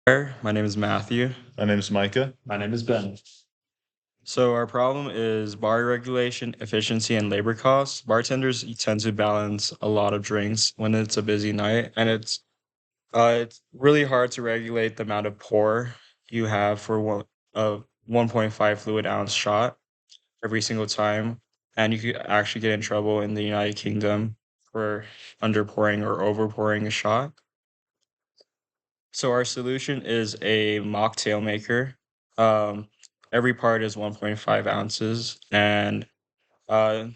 My name is Matthew. My name is Micah. My name is Ben. So our problem is bar regulation, efficiency, and labor costs. Bartenders tend to balance a lot of drinks when it's a busy night, and it's really hard to regulate the amount of pour you have for a 1.5 fluid ounce shot every single time, and you could actually get in trouble in the United Kingdom for underpouring or overpouring a shot. So our solution is a mocktail maker. Um, every part is 1.5 ounces, and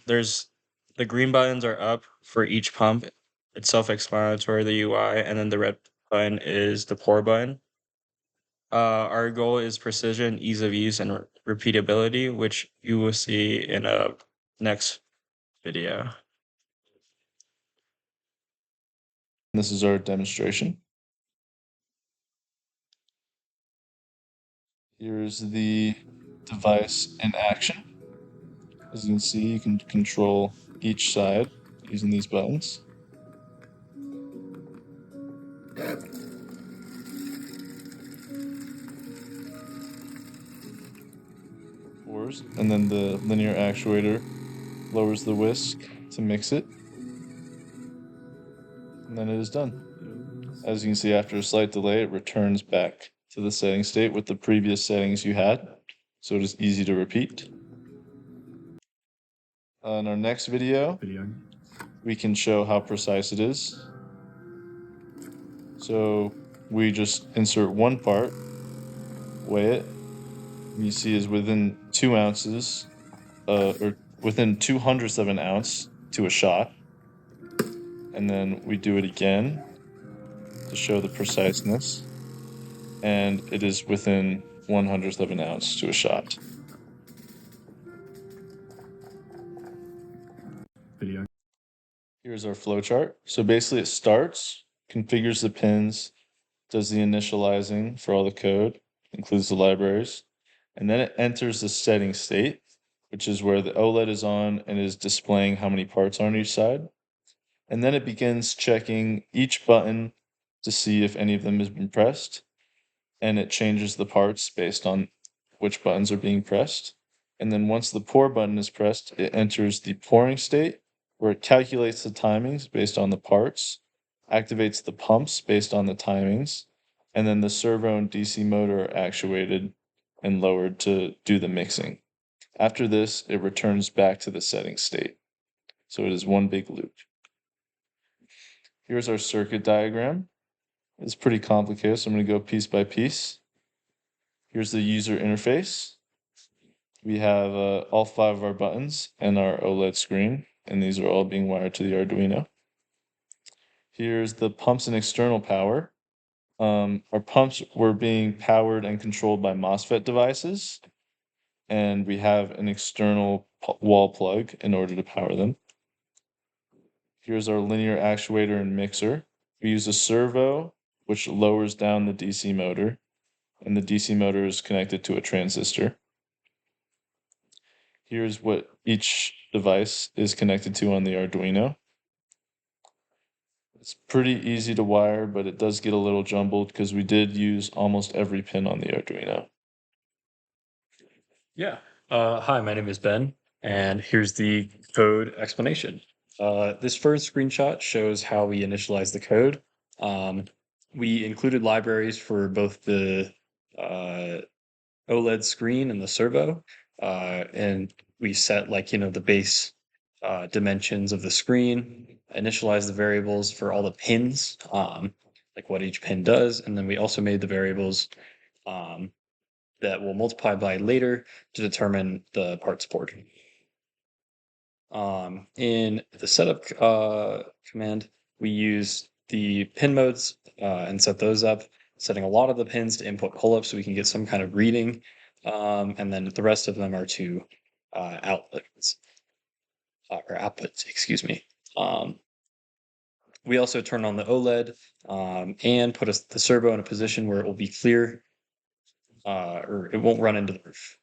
there's the green buttons are up for each pump. It's self-explanatory, the UI, and then the red button is the pour button. Our goal is precision, ease of use, and repeatability, which you will see in a next video. This is our demonstration. Here's the device in action. As you can see, you can control each side using these buttons. Pours, and then the linear actuator lowers the whisk to mix it. And then it is done. As you can see, after a slight delay, it returns back to the setting state with the previous settings you had, so it is easy to repeat. In our next video, we can show how precise it is. So we just insert one part, weigh it, and you see is within 2 ounces, or within 2/100ths of an ounce to a shot. And then we do it again to show the preciseness, and it is within 1/100th of an ounce to a shot. Here's our flow chart. So basically it starts, configures the pins, does the initializing for all the code, includes the libraries, and then it enters the setting state, which is where the OLED is on and is displaying how many parts are on each side. And then it begins checking each button to see if any of them has been pressed, and it changes the parts based on which buttons are being pressed. And then once the pour button is pressed, it enters the pouring state, where it calculates the timings based on the parts, activates the pumps based on the timings, and then the servo and DC motor are actuated and lowered to do the mixing. After this, it returns back to the setting state. So it is one big loop. Here's our circuit diagram. It's pretty complicated, so I'm going to go piece by piece. Here's the user interface. We have all 5 of our buttons and our OLED screen, and these are all being wired to the Arduino. Here's the pumps and external power. Our pumps were being powered and controlled by MOSFET devices, and we have an external wall plug in order to power them. Here's our linear actuator and mixer. We use a servo, which lowers down the DC motor, and the DC motor is connected to a transistor. Here's what each device is connected to on the Arduino. It's pretty easy to wire, but it does get a little jumbled because we did use almost every pin on the Arduino. Yeah. Hi, my name is Ben, and here's the code explanation. This first screenshot shows how we initialize the code. We included libraries for both the OLED screen and the servo, and we set the base dimensions of the screen, initialize the variables for all the pins, like what each pin does, and then we also made the variables that we'll multiply by later to determine the parts poured. In the setup command, we use the pin modes and set those up, setting a lot of the pins to input pull-up so we can get some kind of reading, and then the rest of them are to outlets or outputs, excuse me. We also turn on the OLED and put the servo in a position where it will be clear, or it won't run into the roof.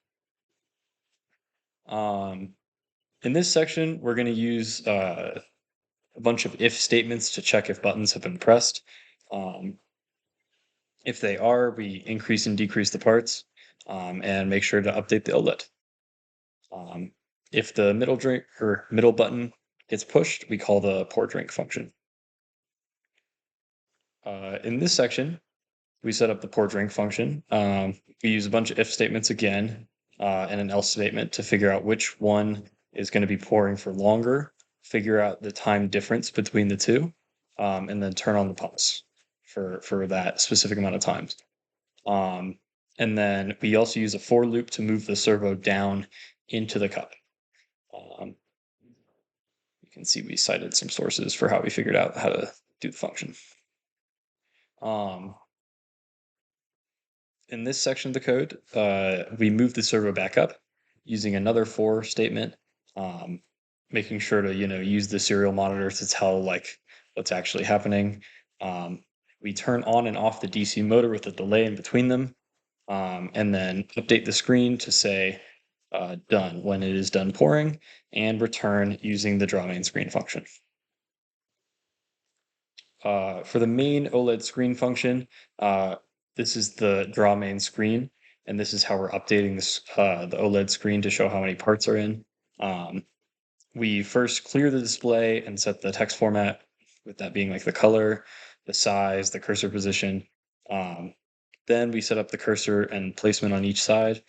In this section, we're going to use a bunch of if statements to check if buttons have been pressed. In If they are, we increase and decrease the parts and make sure to update the OLED. If the middle drink or middle button gets pushed, we call the pour drink function. In this section, we set up the pour drink function. We use a bunch of if statements again and an else statement to figure out which one is going to be pouring for longer, figure out the time difference between the two, and then turn on the pumps for that specific amount of times. And then we also use a for loop to move the servo down into the cup. You can see we cited some sources for how we figured out how to do the function. In this section of the code, we move the servo back up using another for statement, making sure to use the serial monitor to tell what's actually happening. We turn on and off the DC motor with a delay in between them, and then update the screen to say done when it is done pouring, and return using the draw main screen function. For the main OLED screen function, this is the draw main screen, and this is how we're updating this, the OLED screen to show how many parts are in. We first clear the display and set the text format, with that being like the color, the size, the cursor position. Then we set up the cursor and placement on each side,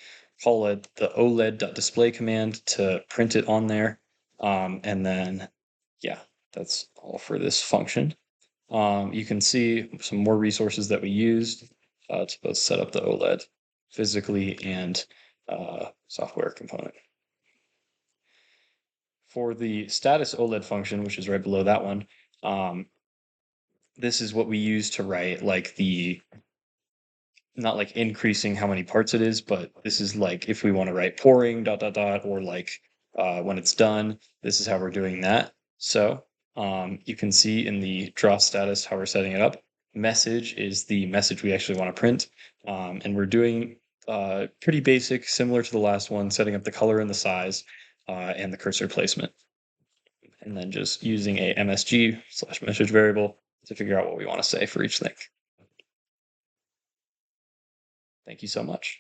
call it the OLED.display command to print it on there. And then, yeah, that's all for this function. You can see some more resources that we used to both set up the OLED physically and software component. For the status OLED function, which is right below that one, this is what we use to write not like increasing how many parts it is, but this is like if we want to write pouring ... or when it's done, this is how we're doing that. So you can see in the draw status how we're setting it up. Message is the message we actually want to print, and we're doing pretty basic, similar to the last one, setting up the color and the size and the cursor placement, and then just using a MSG/message variable to figure out what we want to say for each thing. Thank you so much.